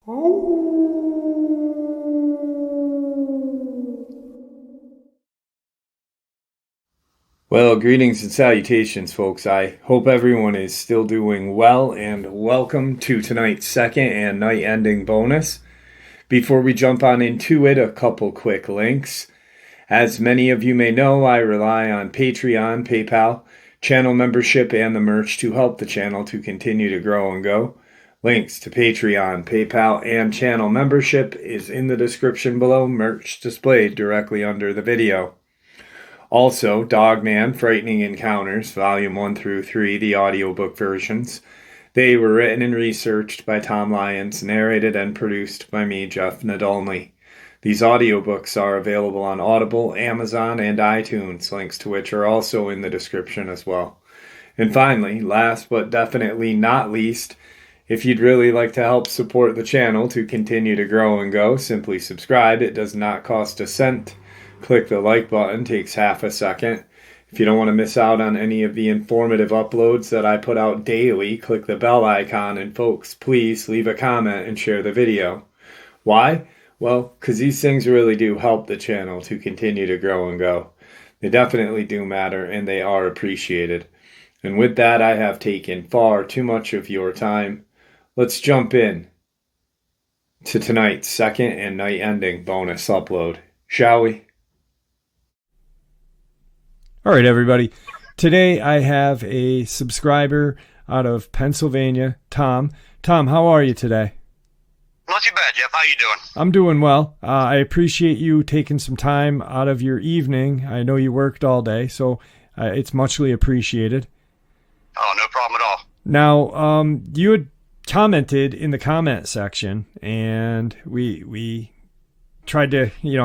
Well, greetings and salutations, folks. I hope everyone is still doing well, and welcome to tonight's second and night ending bonus. Before we jump on into it, a couple quick links. As many of you may know, I rely on Patreon, PayPal, channel membership, and the merch to help the channel to continue to grow and go. Links to Patreon, PayPal, and channel membership is in the description below, merch displayed directly under the video. Also, Dogman, Frightening Encounters, Volume 1 through 3, the audiobook versions. They were written and researched by Tom Lyons, narrated and produced by me, Jeff Nadolny. These audiobooks are available on Audible, Amazon, and iTunes, links to which are also in the description as well. And finally, last but definitely not least, if you'd really like to help support the channel to continue to grow and go, simply subscribe. It does not cost a cent. Click the like button, takes half a second. If you don't want to miss out on any of the informative uploads that I put out daily, click the bell icon, and folks, please leave a comment and share the video. Why? Well, because these things really do help the channel to continue to grow and go. They definitely do matter, and they are appreciated. And with that, I have taken far too much of your time. Let's jump in to tonight's second and night ending bonus upload, shall we? All right, everybody. Today I have a subscriber out of Pennsylvania, Tom. Tom, how are you today? Not too bad, Jeff. How you doing? I'm doing well. I appreciate you taking some time out of your evening. I know you worked all day, so it's muchly appreciated. Oh, no problem at all. Now, you had commented in the comment section, and we tried to, you're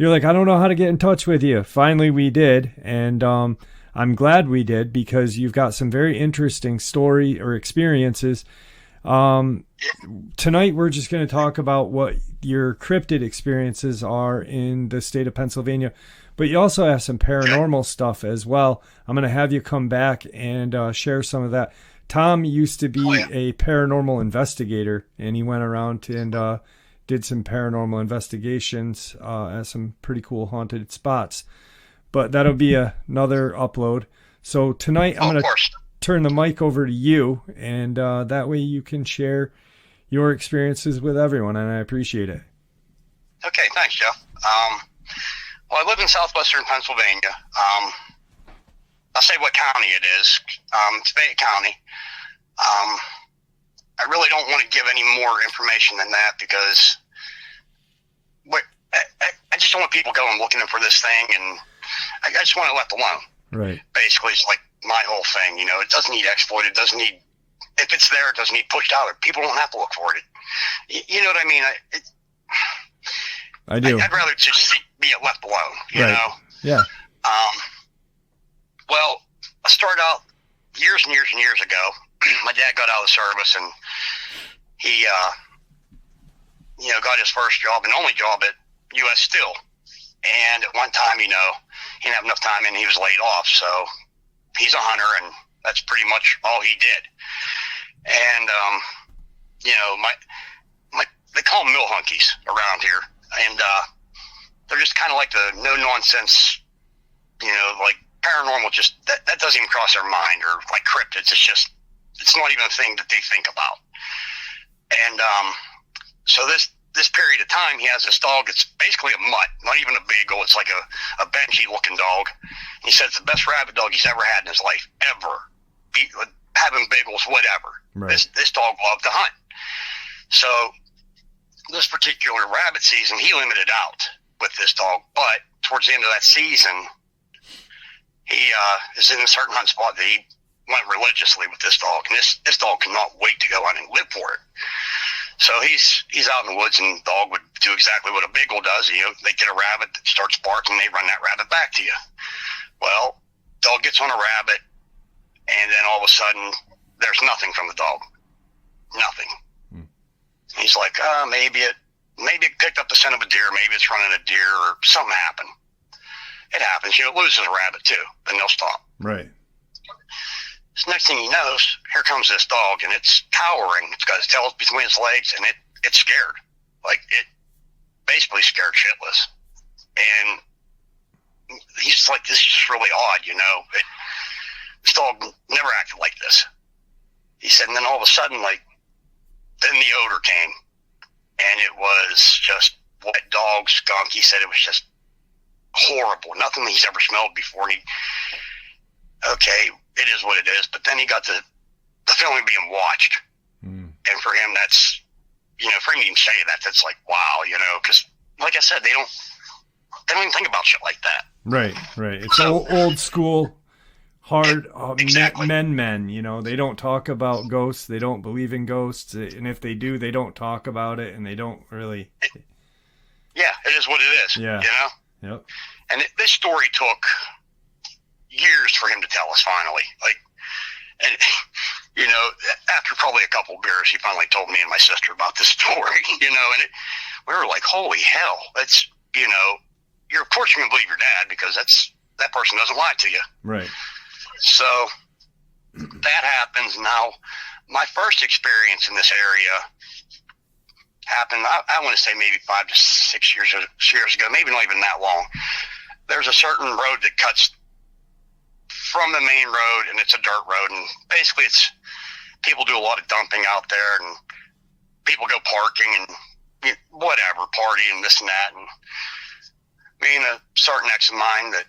like, I don't know how to get in touch with you. Finally, we did. And I'm glad we did, because you've got some very interesting story or experiences. Tonight, we're just going to talk about what your cryptid experiences are in the state of Pennsylvania. But you also have some paranormal stuff as well. I'm going to have you come back and share some of that. Tom used to be a paranormal investigator, and he went around and did some paranormal investigations at some pretty cool haunted spots. But that'll be another upload. So tonight I'm going to turn the mic over to you, and that way you can share your experiences with everyone, and I appreciate it. Okay, thanks, Jeff. Well, I live in southwestern Pennsylvania. I'll say what county it is. It's Fayette County. I really don't want to give any more information than that, because I just don't want people going looking for this thing, and I just want it left alone. Right. Basically, it's like my whole thing. It doesn't need exploited. It doesn't need, if it's there, it doesn't need pushed out. People don't have to look for it. You know what I mean? I do. I'd rather just be left alone. You know? Yeah. Well, I started out years and years and years ago. My dad got out of the service, and he, got his first job and only job at U.S. Steel. And at one time, he didn't have enough time, and he was laid off. So he's a hunter, and that's pretty much all he did. And, they call them mill hunkies around here. And they're just kind of like the no-nonsense, like paranormal, just that doesn't even cross their mind, or like cryptids. It's not even a thing that they think about. And so this period of time, he has this dog. It's basically a mutt, not even a beagle. It's like a Benji looking dog. He said it's the best rabbit dog he's ever had in his life, ever. Having beagles, whatever. Right. This dog loved to hunt. So this particular rabbit season, he limited out with this dog. But towards the end of that season, he is in a certain hunt spot that he went religiously with this dog. And this dog cannot wait to go out and live for it. So he's out in the woods, and the dog would do exactly what a beagle does. They get a rabbit that starts barking, they run that rabbit back to you. Well, dog gets on a rabbit, and then all of a sudden, there's nothing from the dog. Nothing. He's like, maybe it picked up the scent of a deer, maybe it's running a deer, or something happened. It happens. It loses a rabbit too, then they'll stop. Right. So next thing he knows, here comes this dog, and it's cowering. It's got its tail between its legs, and it it's scared. Like, it basically scared shitless. And he's like, this is just really odd, this dog never acted like this. He said, and then all of a sudden, like, then the odor came, and it was just wet dog, skunk. He said it was just horrible. Nothing he's ever smelled before. And okay, it is what it is. But then he got the feeling of being watched. And for him, that's, for him to even say that, that's like, wow, because like I said, they don't even think about shit like that. Right. It's so, old school, hard exactly. men, they don't talk about ghosts. They don't believe in ghosts. And if they do, they don't talk about it, and they don't really. Yeah, it is what it is. Yeah. Yep. And this story took years for him to tell us finally. Like, and, after probably a couple beers, he finally told me and my sister about this story, and we were like, holy hell, that's, of course you're going to believe your dad, because that person doesn't lie to you. Right. So that happens. Now, my first experience in this area happened, I want to say maybe 5 to 6 years ago, maybe not even that long. There's a certain road that cuts from the main road, and it's a dirt road, and basically it's people do a lot of dumping out there, and people go parking and whatever, party and this and that. And being a certain ex of mine that,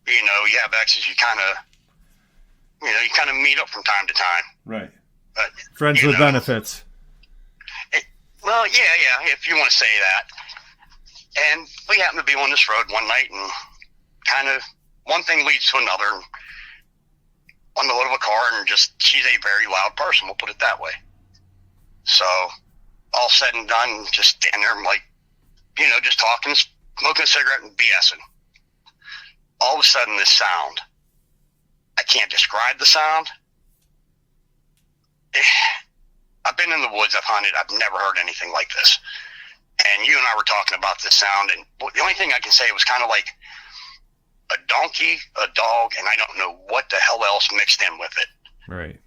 you have exes, you kind of meet up from time to time. Right. But, friends with benefits. Well, yeah, if you want to say that. And we happened to be on this road one night, and kind of one thing leads to another. On the hood of a car, and she's a very loud person, we'll put it that way. So, all said and done, just standing there, like, just talking, smoking a cigarette and BSing. All of a sudden, this sound, I can't describe the sound. I've been in the woods, I've hunted, I've never heard anything like this. And you and I were talking about this sound, and the only thing I can say, it was kind of like a donkey, a dog, and I don't know what the hell else mixed in with it. Right.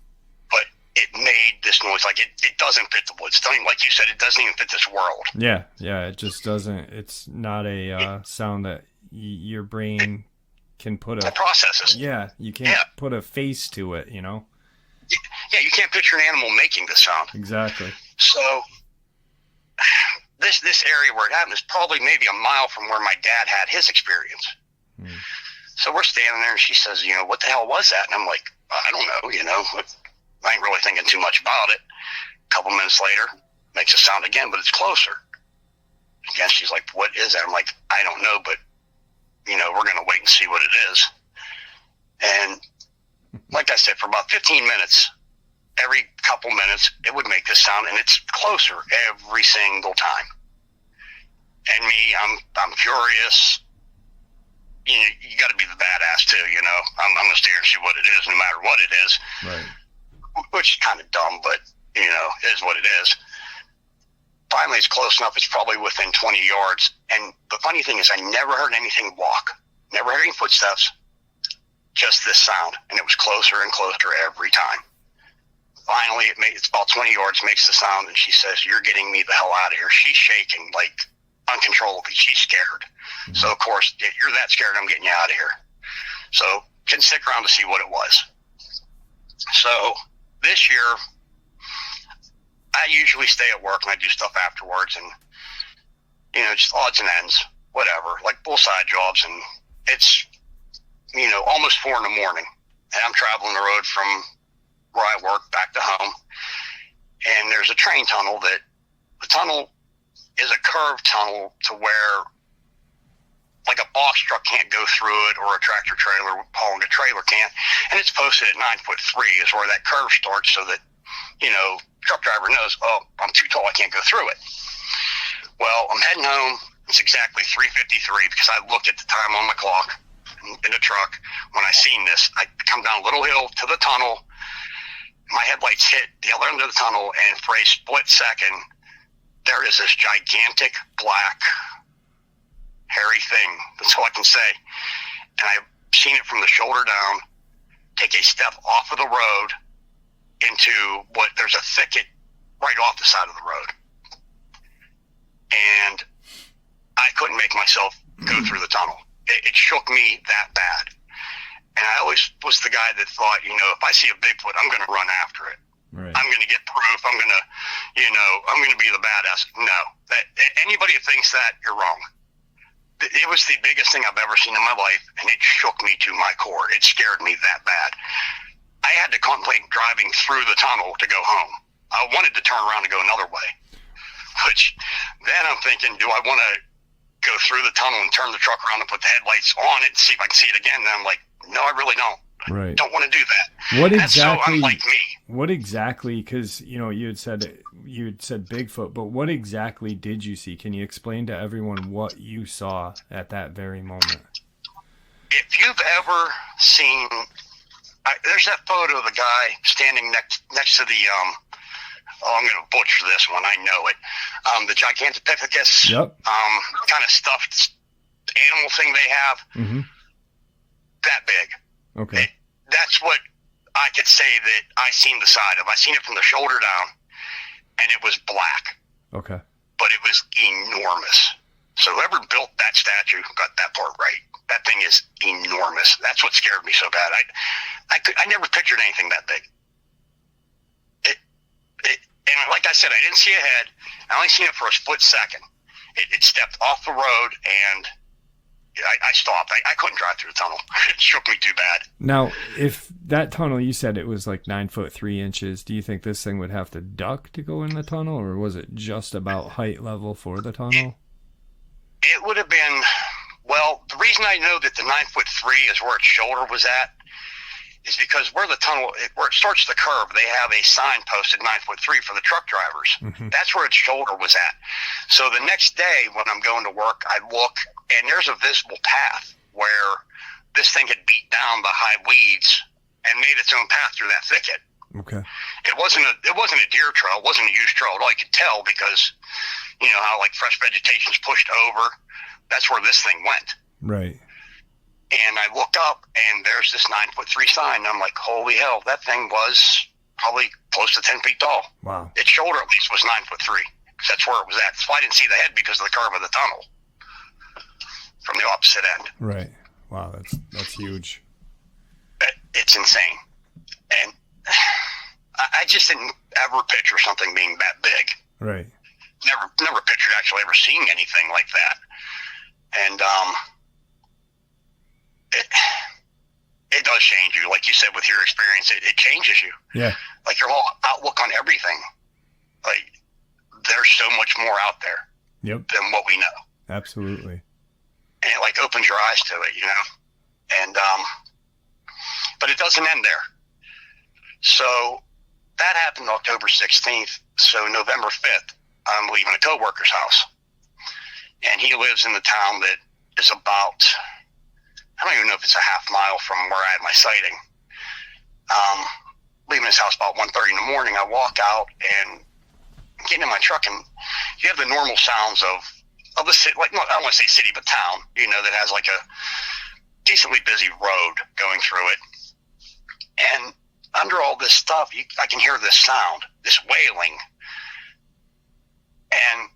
But it made this noise. Like, it doesn't fit the woods. Like you said, it doesn't even fit this world. Yeah, it just doesn't. It's not a sound that your brain can put a... It processes. Yeah, you can't put a face to it, Yeah, you can't picture an animal making this sound. Exactly. So, this area where it happened is probably maybe a mile from where my dad had his experience. So we're standing there, and she says, what the hell was that? And I'm like, I don't know, I ain't really thinking too much about it. A couple minutes later, makes a sound again, but it's closer. Again, she's like, what is that? I'm like, I don't know, but, we're going to wait and see what it is. And like I said, for about 15 minutes, every couple minutes, it would make this sound, and it's closer every single time. And me, I'm curious. You got to be the badass too, I'm going to stay here and see what it is, no matter what it is. Right. Which is kind of dumb, but, it is what it is. Finally, it's close enough. It's probably within 20 yards. And the funny thing is, I never heard anything walk. Never heard any footsteps. Just this sound. And it was closer and closer every time. Finally, it's about 20 yards, makes the sound, and she says, you're getting me the hell out of here. She's shaking, like, uncontrollably. She's scared. So, of course, if you're that scared, I'm getting you out of here. So, didn't stick around to see what it was. So, this year, I usually stay at work, and I do stuff afterwards, and, just odds and ends, whatever, like both side jobs, and it's, almost 4 a.m, and I'm traveling the road from where I work back to home, and there's a train tunnel the tunnel is a curved tunnel to where, like, a box truck can't go through it, or a tractor trailer hauling a trailer can't. And it's posted at 9'3" is where that curve starts, so that, truck driver knows, oh, I'm too tall, I can't go through it. Well, I'm heading home. It's exactly 3:53 because I looked at the time on my clock in the truck. When I seen this, I come down a little hill to the tunnel. My headlights hit the other end of the tunnel, and for a split second, there is this gigantic black hairy thing. That's all I can say. And I've seen it from the shoulder down, take a step off of the road into there's a thicket right off the side of the road. and I couldn't make myself go through the tunnel. It shook me that bad. And I always was the guy that thought, if I see a Bigfoot, I'm going to run after it. Right. I'm going to get proof. I'm going to, I'm going to be the badass. No, anybody that thinks that, you're wrong. It was the biggest thing I've ever seen in my life, and it shook me to my core. It scared me that bad. I had to contemplate driving through the tunnel to go home. I wanted to turn around and go another way, which then I'm thinking, do I want to go through the tunnel and turn the truck around and put the headlights on it and see if I can see it again? And I'm like, no, I really don't. Right. Don't want to do that. What That's exactly? so unlike me. What exactly? Because you had said Bigfoot, but what exactly did you see? Can you explain to everyone what you saw at that very moment? If you've ever seen, there's that photo of the guy standing next to the I'm going to butcher this one. I know it. The Gigantopithecus, kind of stuffed animal thing they have. Mm-hmm. That big. Okay. That's what I could say that I seen the side of. I seen it from the shoulder down, and it was black. Okay. But it was enormous. So whoever built that statue got that part right. That thing is enormous. That's what scared me so bad. I never pictured anything that big. And like I said, I didn't see a head. I only seen it for a split second. It stepped off the road, and I stopped. I couldn't drive through the tunnel. It shook me too bad. Now, if that tunnel, you said it was like 9 foot 3 inches, do you think this thing would have to duck to go in the tunnel, or was it just about height level for the tunnel? It would have been, well, the reason I know that the 9 foot 3 is where its shoulder was at is because where the tunnel, where it starts the curve, they have a sign posted 9 foot 3 for the truck drivers. Mm-hmm. That's where its shoulder was at. So the next day when I'm going to work, I look, and there's a visible path where this thing had beat down the high weeds and made its own path through that thicket. Okay. It wasn't a deer trail. It wasn't a used trail at all. You could tell because, you know how like fresh vegetation's pushed over. That's where this thing went. Right. And I look up, and there's this 9 foot 3 sign. And I'm like, holy hell, that thing was probably close to 10 feet tall. Wow. Its shoulder at least was 9 foot 3. Because that's where it was at. That's why I didn't see the head, because of the curve of the tunnel from the opposite end. Right. Wow, that's huge. It's insane. And I just didn't ever picture something being that big. Right. Never pictured actually ever seeing anything like that. And it does change you, like you said, with your experience. It changes you. Yeah. Like your whole outlook on everything. Like there's so much more out there. Yep. Than what we know. Absolutely. And it like opens your eyes to it, you know. And but it doesn't end there. So that happened October 16th. So November 5th, I'm leaving a coworker's house, and he lives in the town that is about, I don't even know if it's a half mile from where I had my sighting. Leaving his house about 1:30 in the morning, I walk out and get in my truck, and you have the normal sounds of the city, like, I don't want to say city, but town, you know, that has like a decently busy road going through it. And under all this stuff, I can hear this sound, this wailing. And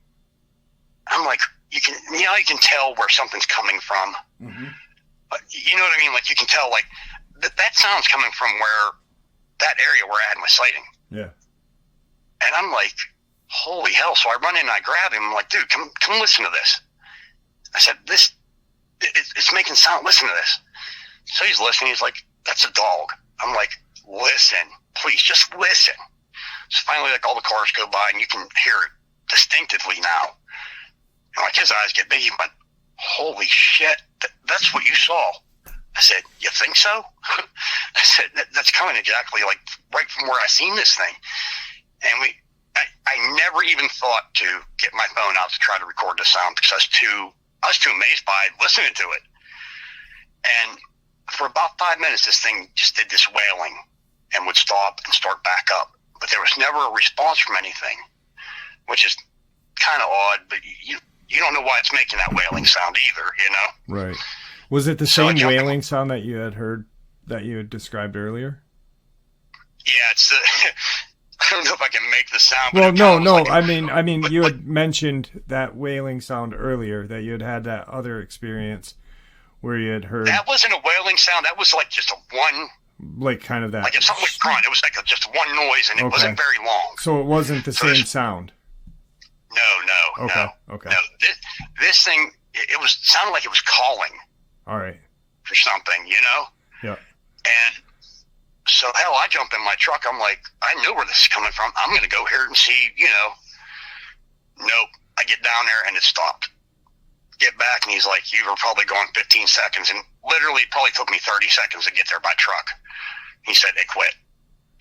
I'm like, you can tell where something's coming from. Mm-hmm. You know what I mean? Like you can tell, like that sound's coming from that area where I had my sighting. Yeah. And I'm like, holy hell. So I run in and I grab him. I'm like, dude, come listen to this. I said, it's making sound. Listen to this. So he's listening. He's like, that's a dog. I'm like, listen, please just listen. So finally, like all the cars go by and you can hear it distinctively now. And like his eyes get big. He went, holy shit, that's what you saw. I said, you think so? I said, that's coming exactly like right from where I seen this thing. And I never even thought to get my phone out to try to record the sound because I was too amazed by it, listening to it. And for about 5 minutes, this thing just did this wailing and would stop and start back up. But there was never a response from anything, which is kind of odd, but you don't know why it's making that wailing sound either, you know? Right. Was it the same wailing sound that you had heard, that you had described earlier? Yeah, it's I don't know if I can make the sound. Well, but no. like I mean, you had mentioned that wailing sound earlier, that you had that other experience where you had heard. That wasn't a wailing sound. That was like just a one. Like kind of that. Like if something was grunt, it was like just one noise, and it wasn't very long. So it wasn't the same sound. No. Okay. No. This thing, it was sounded like it was calling. All right. For something, you know. Yeah. And so hell, I jump in my truck. I'm like, I know where this is coming from. I'm going to go here and see. You know. Nope. I get down there and it stopped. Get back and he's like, you were probably going 15 seconds, and literally it probably took me 30 seconds to get there by truck. He said it quit.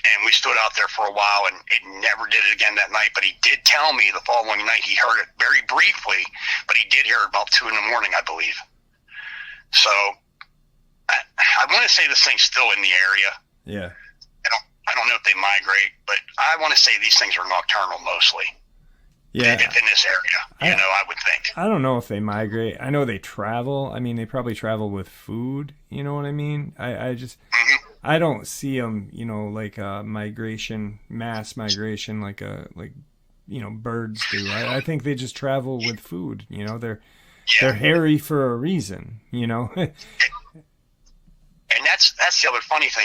And we stood out there for a while, and it never did it again that night. But he did tell me the following night he heard it very briefly, but he did hear it about 2 a.m, I believe. So I want to say this thing's still in the area. Yeah. I don't know if they migrate, but I want to say these things are nocturnal mostly. Yeah. In this area, I would think. I don't know if they migrate. I know they travel. I mean, they probably travel with food. You know what I mean? I just, I don't see them, you know, like a migration, mass migration, like birds do. I think they just travel with food. You know, they're hairy for a reason. You know. And that's the other funny thing.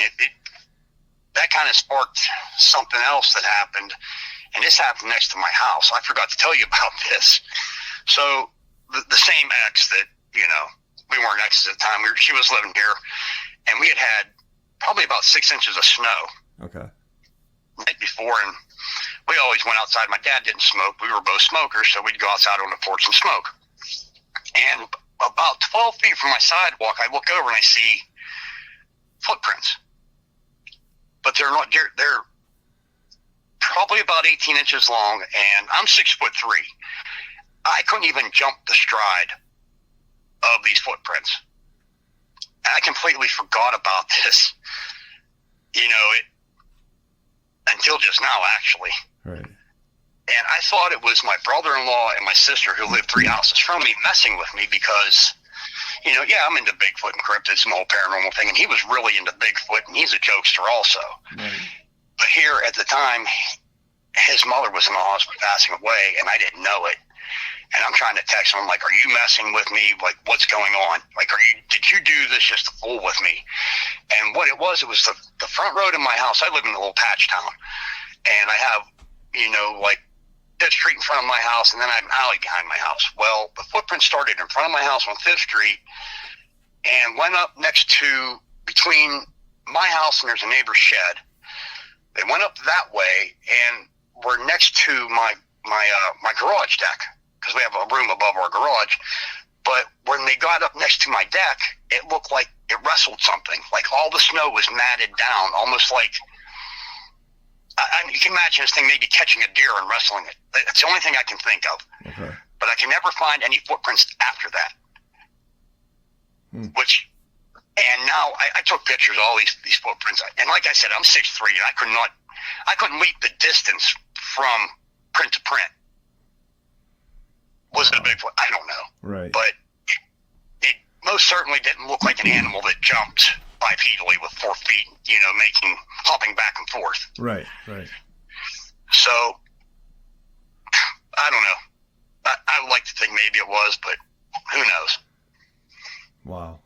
That kind of sparked something else that happened. And this happened next to my house. I forgot to tell you about this. So the same ex that, you know, we weren't exes at the time. She was living here, and we had probably about 6 inches of snow. Okay. Night before, and we always went outside. My dad didn't smoke. We were both smokers, so we'd go outside on the porch and smoke. And about 12 feet from my sidewalk, I look over and I see footprints. But they're not. They're probably about 18 inches long, and I'm 6'3". I couldn't even jump the stride of these footprints. And I completely forgot about this, you know, until just now, actually. Right. And I thought it was my brother-in-law and my sister who lived 3 houses from me messing with me because, you know, I'm into Bigfoot and cryptids and the whole paranormal thing, and he was really into Bigfoot, and he's a jokester also. Right. But here at the time, his mother was in the hospital passing away, and I didn't know it. And I'm trying to text him, I'm like, are you messing with me? Like, what's going on? Like, did you do this just to fool with me? And what it was the front road in my house. I live in a little patch town, and I have, you know, like Fifth Street in front of my house, and then I have an alley behind my house. Well, the footprint started in front of my house on Fifth Street and went up next to, between my house and there's a neighbor's shed. They went up that way and were next to my garage deck, because we have a room above our garage. But when they got up next to my deck, it looked like it wrestled something. Like all the snow was matted down, almost like, you can imagine this thing maybe catching a deer and wrestling it. That's the only thing I can think of. Okay. But I can never find any footprints after that. And now I took pictures of all these footprints. And like I said, I'm 6'3", and I couldn't leap the distance from print to print. Was it a Bigfoot? I don't know. Right. But it most certainly didn't look like an animal that jumped bipedally with 4 feet, you know, hopping back and forth. Right. So, I don't know. I would like to think maybe it was, but who knows? Wow.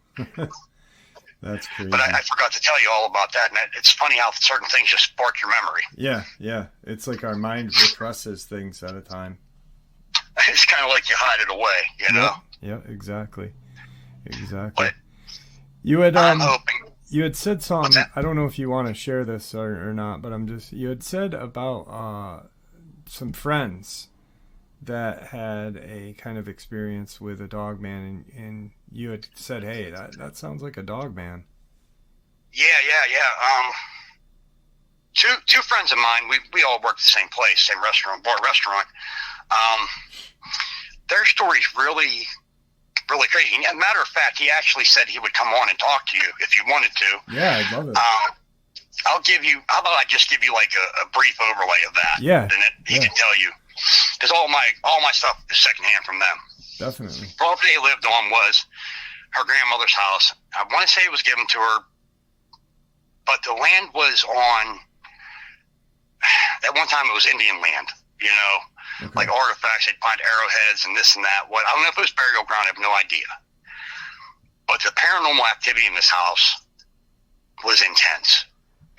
That's crazy. But I forgot to tell you all about that, and it's funny how certain things just spark your memory. Yeah. It's like our mind represses things at a time. It's kind of like you hide it away, you know? Yeah, exactly. But you had I'm hoping. You had said something. I don't know if you want to share this or not, but you had said about some friends that had a kind of experience with a Dogman, and you had said, hey, that sounds like a Dogman. Yeah. Two friends of mine, we all worked at the same place, same bar restaurant. Their story's really, really crazy. As a matter of fact, he actually said he would come on and talk to you if you wanted to. Yeah, I'd love it. How about I just give you like a brief overlay of that? Yeah. And then he can tell you. Because all my stuff is secondhand from them. Definitely. The property they lived on was her grandmother's house. I want to say it was given to her, but the land was on, at one time it was Indian land, you know, like artifacts. They'd find arrowheads and this and that. What I don't know if it was burial ground. I have no idea. But the paranormal activity in this house was intense,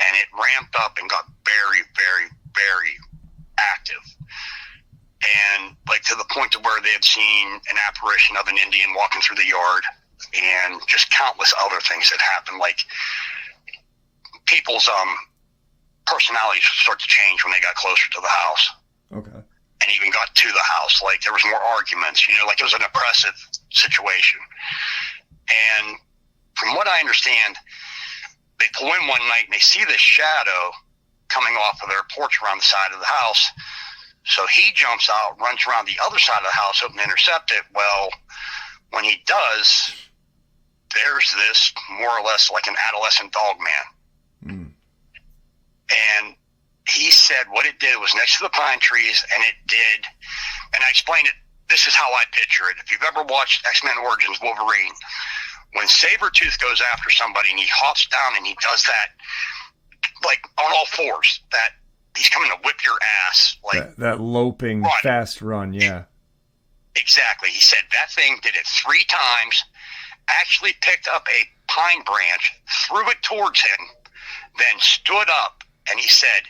and it ramped up and got very, very, very active. And like to the point to where they had seen an apparition of an Indian walking through the yard, and just countless other things that happened. Like people's personalities start to change when they got closer to the house. Okay. And even got to the house. Like there was more arguments, you know, like it was an oppressive situation. And from what I understand, they pull in one night and they see this shadow coming off of their porch around the side of the house. So he jumps out, runs around the other side of the house, hoping to intercept it. Well, when he does, there's this more or less like an adolescent Dogman. Mm. And he said what it did was next to the pine trees, and it did. And I explained it. This is how I picture it. If you've ever watched X-Men Origins Wolverine, when Sabretooth goes after somebody and he hops down and he does that, like on all fours, that he's coming to whip your ass. Like that loping, fast run, yeah. Exactly. He said that thing did it 3 times, actually picked up a pine branch, threw it towards him, then stood up, and he said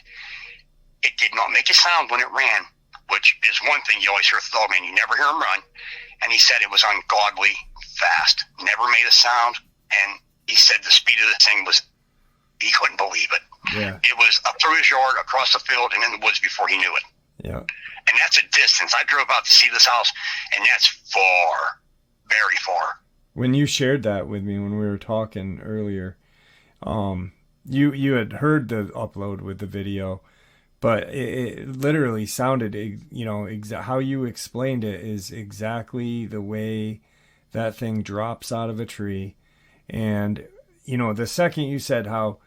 it did not make a sound when it ran, which is one thing you always hear with the Dogman. You never hear him run. And he said it was ungodly fast, never made a sound. And he said the speed of the thing was, he couldn't believe it. Yeah. It was up through his yard, across the field, and in the woods before he knew it. Yeah. And that's a distance. I drove out to see this house, and that's far, very far. When you shared that with me when we were talking earlier, you had heard the upload with the video, but it literally sounded, you know, how you explained it is exactly the way that thing drops out of a tree. And, you know, the second you said how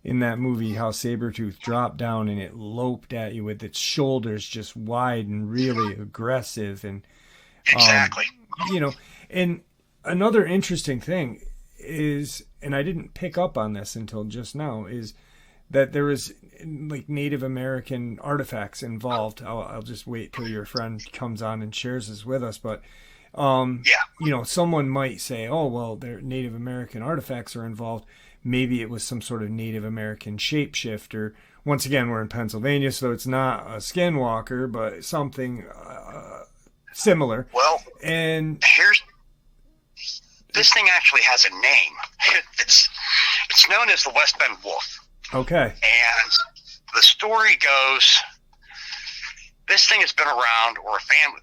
in that movie, how Sabretooth dropped down and it loped at you with its shoulders just wide and really aggressive. And, exactly. You know, and another interesting thing is, and I didn't pick up on this until just now, is that there was like Native American artifacts involved. I'll just wait till your friend comes on and shares this with us. But, you know, someone might say, oh, well, their Native American artifacts are involved. Maybe it was some sort of Native American shapeshifter. Once again, we're in Pennsylvania, so it's not a skinwalker, but something similar. Well, and this thing actually has a name. It's known as the West Bend Wolf. Okay. And the story goes, this thing has been around, or a family.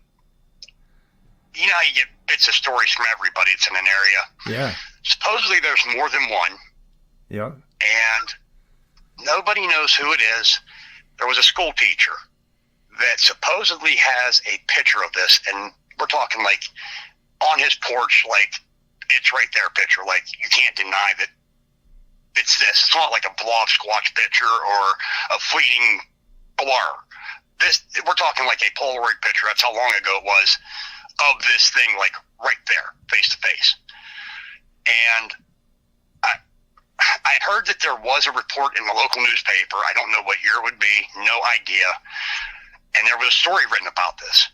You know how you get bits of stories from everybody that's in an area? Yeah. Supposedly there's more than one. Yeah. And nobody knows who it is. There was a school teacher that supposedly has a picture of this, and we're talking like on his porch, like it's right there picture. Like you can't deny that it's this. It's not like a blob squatch picture or a fleeting blur. This, we're talking like a Polaroid picture. That's how long ago it was, of this thing, like right there, face to face. And I heard that there was a report in the local newspaper. I don't know what year it would be, no idea. And there was a story written about this,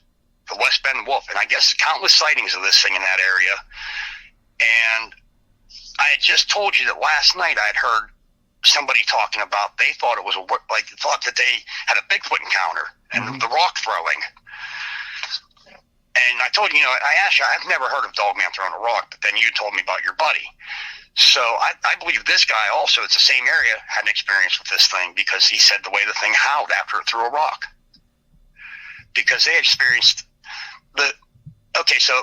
the West Bend Wolf, and I guess countless sightings of this thing in that area. And I had just told you that last night I had heard somebody talking about, they thought it was thought that they had a Bigfoot encounter and the rock throwing. And I told you, you know, I asked you, I've never heard of Dogman throwing a rock, but then you told me about your buddy. So I believe this guy also, it's the same area, had an experience with this thing, because he said the way the thing howled after it threw a rock. Because they experienced so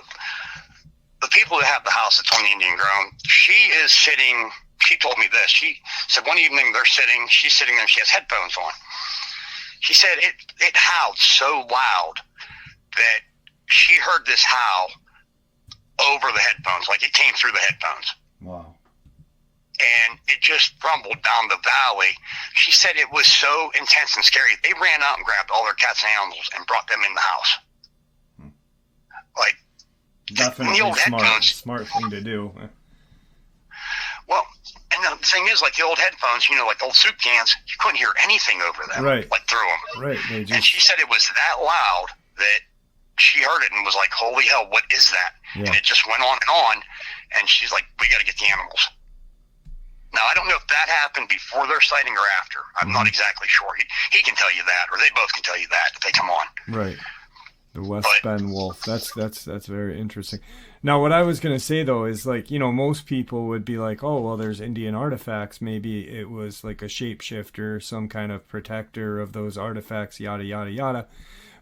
the people that have the house that's on the Indian ground, she told me this. She said one evening she's sitting there and she has headphones on. She said it howled so loud that she heard this howl over the headphones, like it came through the headphones. Wow. And it just rumbled down the valley. She said it was so intense and scary. They ran out and grabbed all their cats and animals and brought them in the house. Like, definitely the old smart thing to do. Well, and And the thing is, like the old headphones, like the old soup cans, you couldn't hear anything over them, right, like through them. Right. And she said it was that loud that she heard it and was like, holy hell, what is that? Yeah. And it just went on and on. And she's like, we got to get the animals. Now, I don't know if that happened before their sighting or after. I'm not exactly sure. He can tell you that, or they both can tell you that if they come on. Right. The West Bend wolf. That's very interesting. Now, what I was going to say, though, is like, most people would be like, oh, well, there's Indian artifacts. Maybe it was like a shapeshifter, some kind of protector of those artifacts, yada, yada, yada.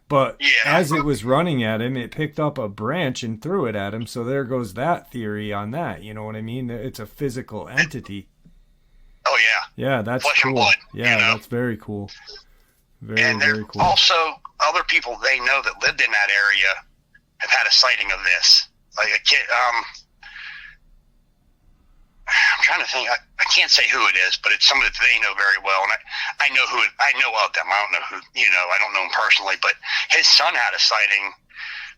But as it was running at him, it picked up a branch and threw it at him. So there goes that theory on that. You know what I mean? It's a physical entity. Oh, yeah. Yeah, that's flesh cool. And blood, yeah, that's very cool. Very cool. Also, other people they know that lived in that area have had a sighting of this. Like a kid, I'm trying to think. I can't say who it is, but it's somebody that they know very well, and I know I know of them. I don't know who. I don't know him personally, but his son had a sighting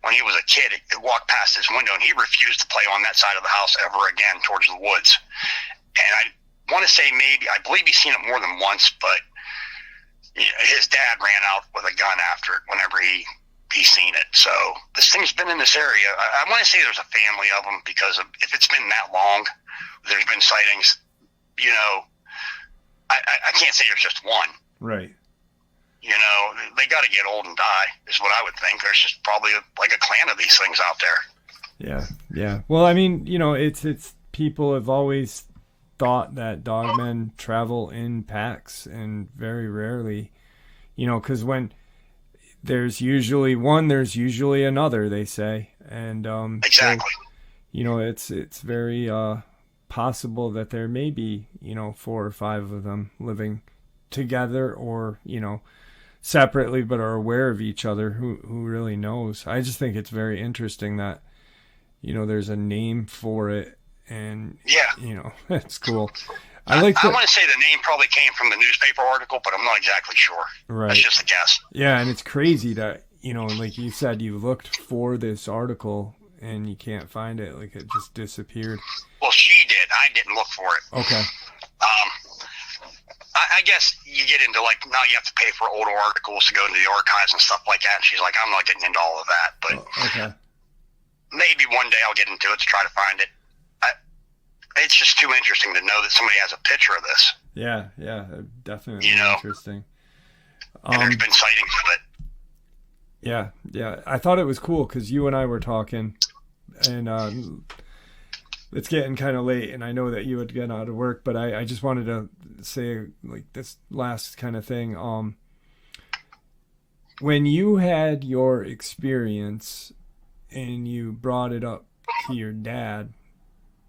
when he was a kid. It walked past his window, and he refused to play on that side of the house ever again towards the woods. And I want to say I believe he's seen it more than once, but his dad ran out with a gun after it whenever he's seen it. So this thing's been in this area. I want to say there's a family of them because if it's been that long, there's been sightings. I can't say there's just one. Right. They got to get old and die is what I would think. There's just probably like a clan of these things out there. Yeah. Well, I mean, it's people have always thought that dogmen travel in packs, and very rarely, because when there's usually one, there's usually another, they say. And exactly. So, it's very possible that there may be 4 or 5 of them living together, or separately, but are aware of each other. Who really knows? I just think it's very interesting that there's a name for it. And it's cool. I want to say the name probably came from the newspaper article, but I'm not exactly sure. Right. That's just a guess. Yeah, and it's crazy that like you said, you looked for this article and you can't find it. Like it just disappeared. Well, she did. I didn't look for it. Okay. I guess you get into now you have to pay for older articles to go into the archives and stuff like that. And she's like, I'm not getting into all of that, but okay. Maybe one day I'll get into it to try to find it. It's just too interesting to know that somebody has a picture of this. Yeah, definitely interesting. And there's been sightings of it. Yeah. I thought it was cool because you and I were talking, and it's getting kind of late, and I know that you had gotten out of work, but I just wanted to say like this last kind of thing. When you had your experience and you brought it up to your dad,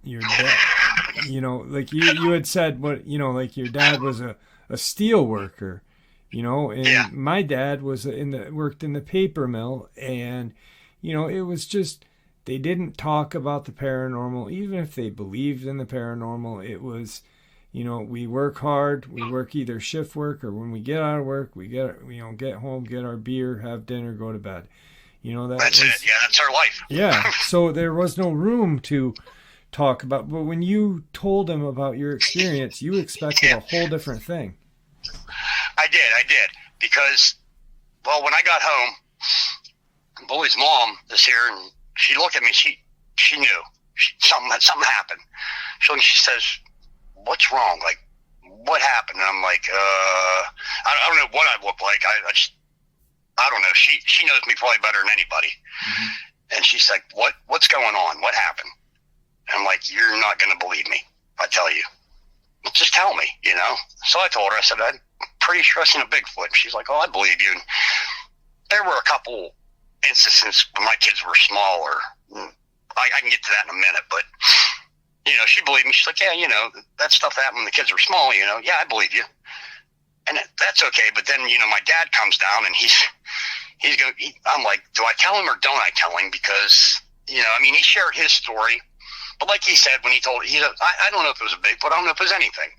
like you had said, like your dad was a steel worker, and my dad was worked in the paper mill, and it was just, they didn't talk about the paranormal, even if they believed in the paranormal. It was, we work hard, we work either shift work, or when we get out of work, we get home, get our beer, have dinner, go to bed. That's it. Yeah, that's our life. Yeah. So there was no room to talk about, but when you told him about your experience, you expected a whole different thing. I did, because, well, when I got home, Bully's mom is here, and she looked at me. She knew something happened. So she says, "What's wrong? Like, what happened?" And I'm like, I don't know what I look like. I don't know. She knows me probably better than anybody. Mm-hmm. And she's like, "What's going on? What happened?" And I'm like, "You're not going to believe me if I tell you. Just tell me, So I told her. I said, "I'm pretty sure I've seen a Bigfoot." And she's like, "Oh, I believe you." And there were a couple instances when my kids were smaller. I can get to that in a minute, but she believed me. She's like, "Yeah, that stuff happened when the kids were small. Yeah, I believe you." And that's okay. But then, my dad comes down, and he's going. I'm like, do I tell him or don't I tell him? Because he shared his story, but like he said when he told, I don't know if it was a Bigfoot. I don't know if it was anything.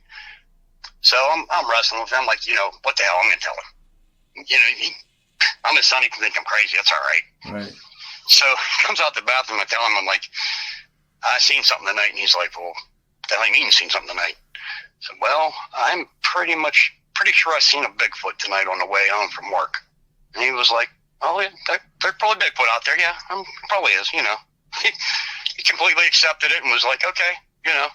So I'm wrestling with him, like, what the hell? I'm going to tell him. I'm his son. He can think I'm crazy. That's all right. Right. So he comes out the bathroom. I tell him, I'm like, I seen something tonight. And he's like, well, what the hell you mean you seen something tonight? said, well, I'm pretty sure I seen a Bigfoot tonight on the way home from work. And he was like, oh, yeah, there's probably Bigfoot out there. Yeah, probably is, you know. He completely accepted it and was like, okay, you know,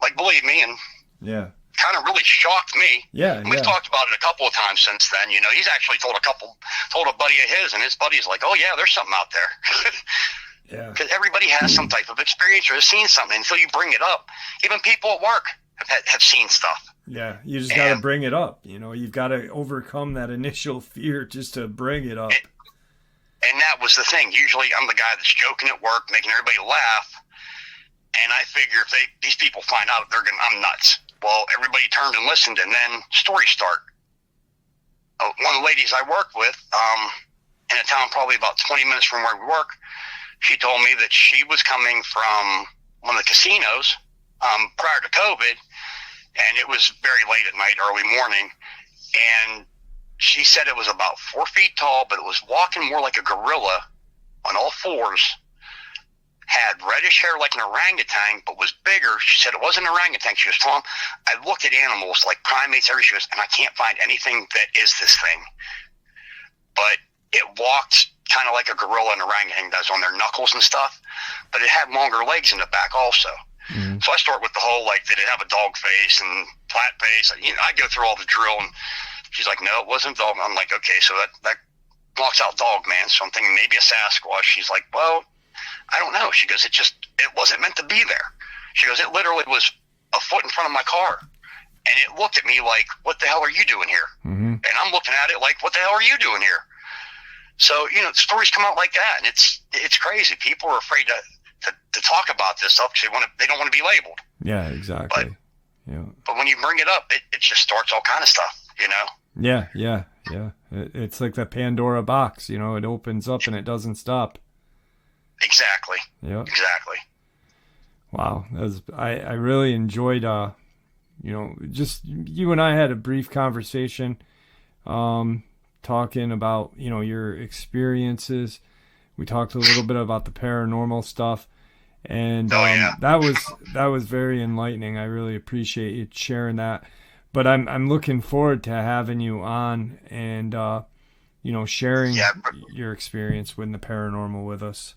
like, believe me. And yeah, kind of really shocked me. Yeah, and we've talked about it a couple of times since then. You know, he's actually told a buddy of his, and his buddy's like, oh, yeah, there's something out there. Yeah. Because everybody has some type of experience or has seen something until you bring it up. Even people at work have seen stuff. Yeah, you just got to bring it up. You know, you've got to overcome that initial fear just to bring it up. And that was the thing. Usually I'm the guy that's joking at work, making everybody laugh. And I figure if these people find out, I'm nuts. Well, everybody turned and listened, and then stories start. One of the ladies I work with, in a town probably about 20 minutes from where we work, she told me that she was coming from one of the casinos prior to COVID, and it was very late at night, early morning, and she said it was about 4 feet tall, but it was walking more like a gorilla on all fours, had reddish hair like an orangutan, but was bigger. She said it wasn't an orangutan. She was, Tom, I looked at animals like primates, everything, and I can't find anything that is this thing. But it walked kind of like a gorilla and orangutan does on their knuckles and stuff, but it had longer legs in the back also. Mm-hmm. So I start with the whole, like, did it have a dog face and flat face? You know, I go through all the drill, and she's like, no, it wasn't dog. I'm like, okay, so that blocks out Dogman. So I'm thinking maybe a Sasquatch. She's like, well, I don't know. She goes, it wasn't meant to be there. She goes, it literally was a foot in front of my car. And it looked at me like, what the hell are you doing here? Mm-hmm. And I'm looking at it like, what the hell are you doing here? So, you know, stories come out like that, and it's crazy. People are afraid to talk about this stuff because they don't want to be labeled. Yeah, exactly. But when you bring it up, it just starts all kind of stuff, you know? Yeah. It's like the Pandora box, you know, it opens up and it doesn't stop. Exactly. Yeah. Exactly. Wow. I really enjoyed, you know, just you and I had a brief conversation, talking about, you know, your experiences. We talked a little bit about the paranormal stuff, and that was very enlightening. I really appreciate you sharing that. But I'm looking forward to having you on and you know, sharing your experience with the paranormal with us.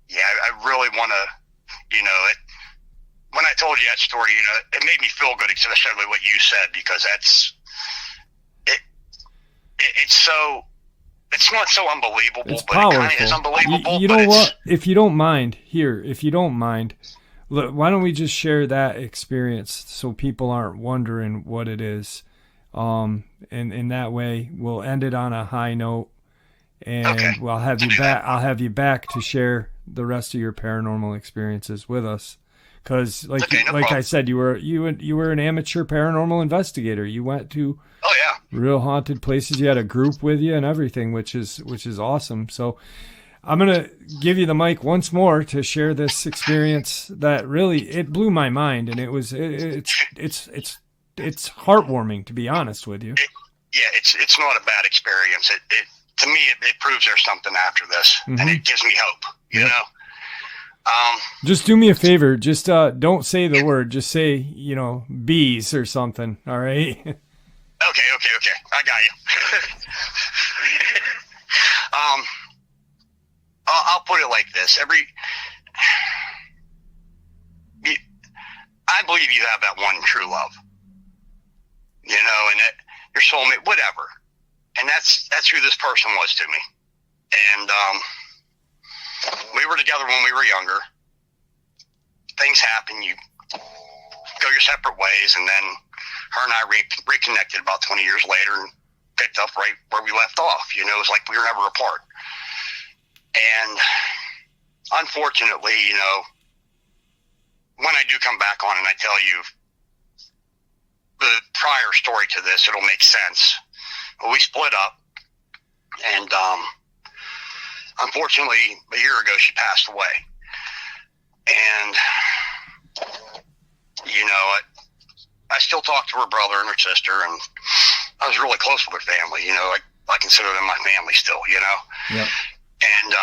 Yeah, I really want to, you know, when I told you that story, you know, it made me feel good, especially what you said, because it's not so unbelievable, it's but powerful. It kind of is unbelievable. You know what? If you don't mind, look, why don't we just share that experience so people aren't wondering what it is? And in that way, we'll end it on a high note, and I'll have you back. I'll have you back to share the rest of your paranormal experiences with us. Because, like I said, you were an amateur paranormal investigator. You went to real haunted places. You had a group with you and everything, which is awesome. So I'm gonna give you the mic once more to share this experience that really it blew my mind, and it's heartwarming, to be honest with you. It's not a bad experience. To me it proves there's something after this, mm-hmm. and it gives me hope. You know. Just do me a favor. Just don't say the word. Just say, you know, bees or something. All right. Okay. I got you. I'll put it like this. I believe you have that one true love. You know, and that your soulmate, whatever. And that's who this person was to me. And we were together when we were younger. Things happen. You go your separate ways, and then her and I reconnected about 20 years later and picked up right where we left off. You know, it was like we were never apart. And unfortunately, you know, when I do come back on and I tell you the prior story to this, it'll make sense. But we split up, and unfortunately, a year ago, she passed away. And, you know, I still talk to her brother and her sister, and I was really close with her family. You know, I consider them my family still, you know. Yep. And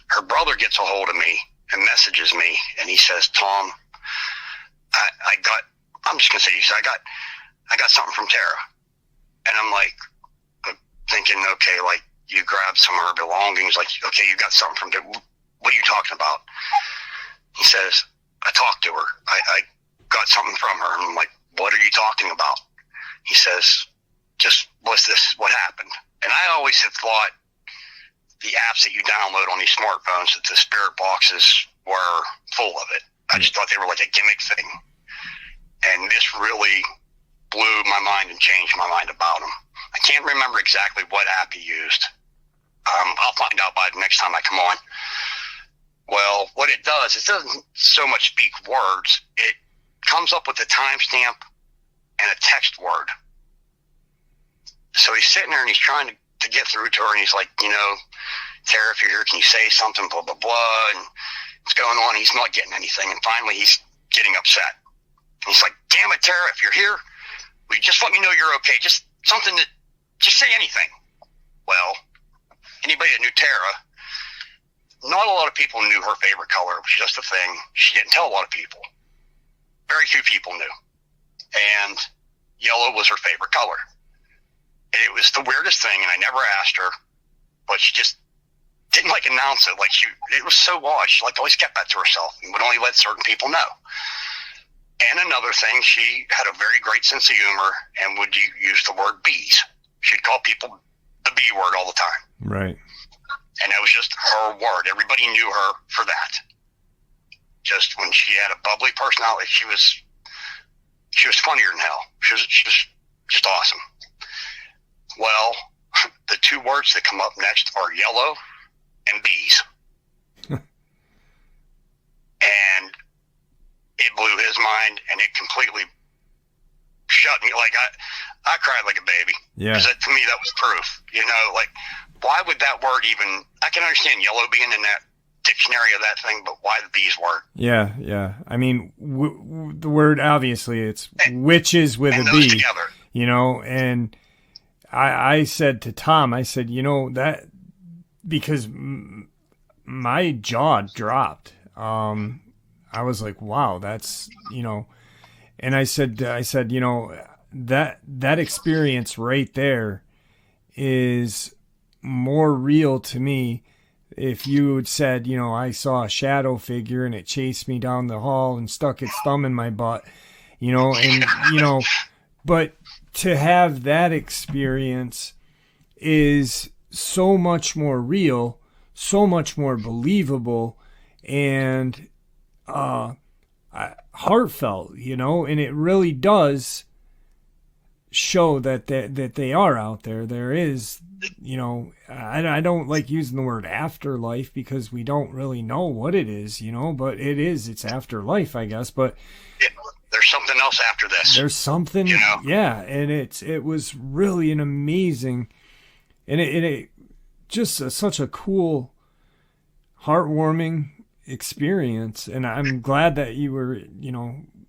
her brother gets a hold of me and messages me, and he says, Tom, I'm just gonna say, he said, I got something from Tara, and I'm like thinking, okay, like you grabbed some of her belongings, like okay, you got something from Tara. What are you talking about? He says, I talked to her. I got something from her. And I'm like, what are you talking about? He says, just what's this? What happened? And I always have thought the apps that you download on these smartphones, that the spirit boxes were full of it. I just thought they were like a gimmick thing. And this really blew my mind and changed my mind about them. I can't remember exactly what app he used. I'll find out by the next time I come on. Well, what it does, it doesn't so much speak words. It comes up with a timestamp and a text word. So he's sitting there and he's trying to get through to her, and he's like, Tara, if you're here, can you say something, blah, blah, blah, and what's going on? He's not getting anything, and finally he's getting upset. And he's like, damn it, Tara, if you're here, will you just let me know you're okay? Just something just say anything. Well, anybody that knew Tara, not a lot of people knew her favorite color. It was just a thing. She didn't tell a lot of people. Very few people knew. And yellow was her favorite color. And it was the weirdest thing, and I never asked her, but she just didn't announce it. It was so odd. She always kept that to herself and would only let certain people know. And another thing, she had a very great sense of humor and would use the word bees. She'd call people the B word all the time. Right. And that was just her word. Everybody knew her for that. Just when she had a bubbly personality, she was funnier than hell. She was just awesome. Well, the two words that come up next are yellow and bees. And it blew his mind, and it completely shut me. I cried like a baby. Yeah. Because to me, that was proof. Why would that word even, I can understand yellow being in that dictionary of that thing, but why the bees word? Yeah. I mean, the word, obviously, it's witches with a B. Together. And I said to Tom, that, because my jaw dropped. I was like, wow, that's, and I said, that experience right there is more real to me. If you had said, I saw a shadow figure and it chased me down the hall and stuck its thumb in my butt, but to have that experience is so much more real, so much more believable, and heartfelt, and it really does show that they are out there. There is, I don't like using the word afterlife because we don't really know what it is, but it's afterlife, I guess. But there's something else after this. There's something, yeah, and it was really an amazing, and it just such a cool, heartwarming experience. And I'm glad that you were,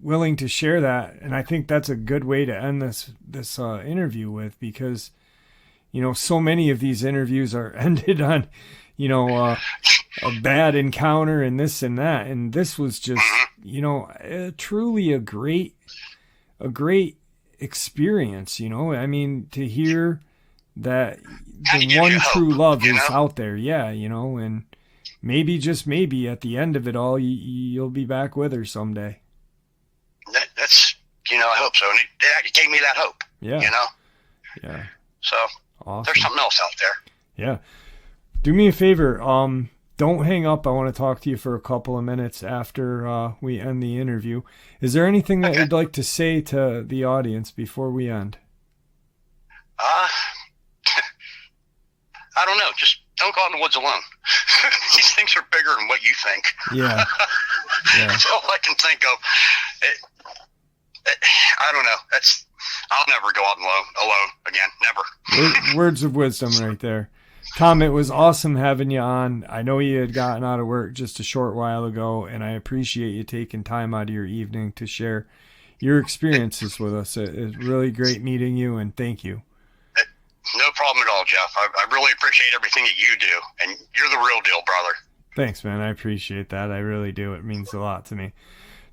willing to share that. And I think that's a good way to end this interview with, because, so many of these interviews are ended on, a bad encounter and this and that. And this was just, truly a great experience, I mean, to hear that the one true love is out there. Yeah. And maybe, just maybe, at the end of it all, you'll be back with her someday. That's, I hope so. And it gave me that hope. Yeah. Yeah. So awesome. There's something else out there. Yeah. Do me a favor. Don't hang up. I want to talk to you for a couple of minutes after we end the interview. Is there anything that you'd like to say to the audience before we end? I don't know. Just don't go out in the woods alone. These things are bigger than what you think. Yeah. That's all I can think of. I don't know. I'll never go out alone again. Never. Words of wisdom right there. Tom, it was awesome having you on. I know you had gotten out of work just a short while ago, and I appreciate you taking time out of your evening to share your experiences with us. It's really great meeting you, and thank you. No problem at all, Jeff. I really appreciate everything that you do, and you're the real deal, brother. Thanks, man. I appreciate that. I really do. It means a lot to me.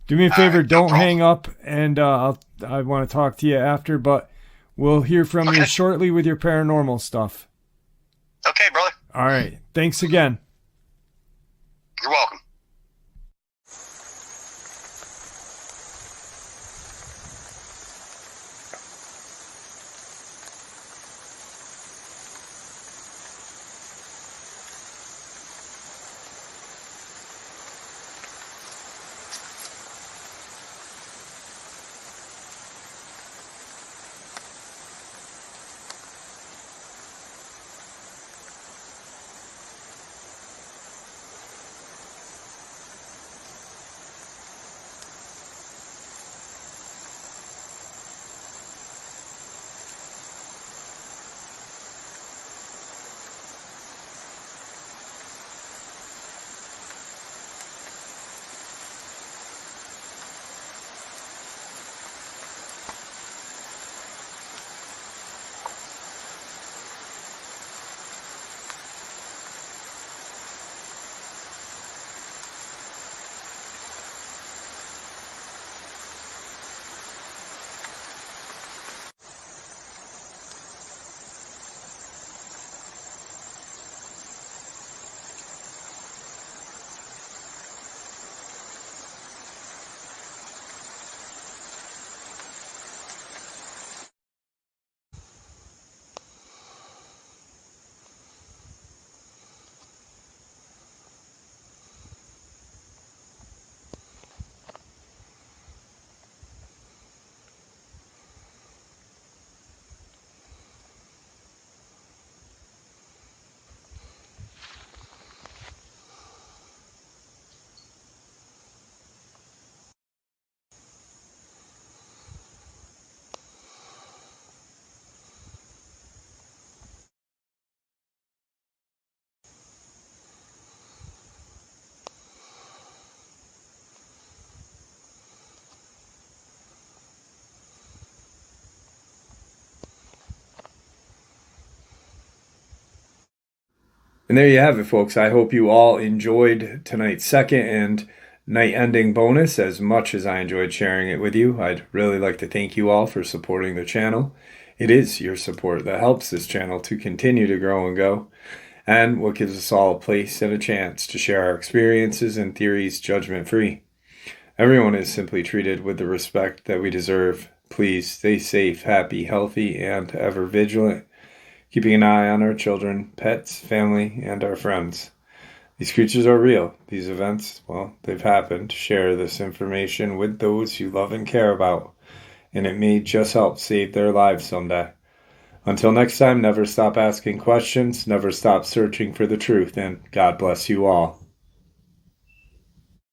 Do me a favor, right, no don't problem. hang up, and I want to talk to you after, but we'll hear from you shortly with your paranormal stuff. Okay, brother. All right. Thanks again. You're welcome. And there you have it, folks. I hope you all enjoyed tonight's second and night ending bonus as much as I enjoyed sharing it with you. I'd really like to thank you all for supporting the channel. It is your support that helps this channel to continue to grow and go, and what gives us all a place and a chance to share our experiences and theories judgment-free. Everyone is simply treated with the respect that we deserve. Please stay safe, happy, healthy, and ever vigilant, keeping an eye on our children, pets, family, and our friends. These creatures are real. These events, well, they've happened. Share this information with those you love and care about, and it may just help save their lives someday. Until next time, never stop asking questions, never stop searching for the truth, and God bless you all.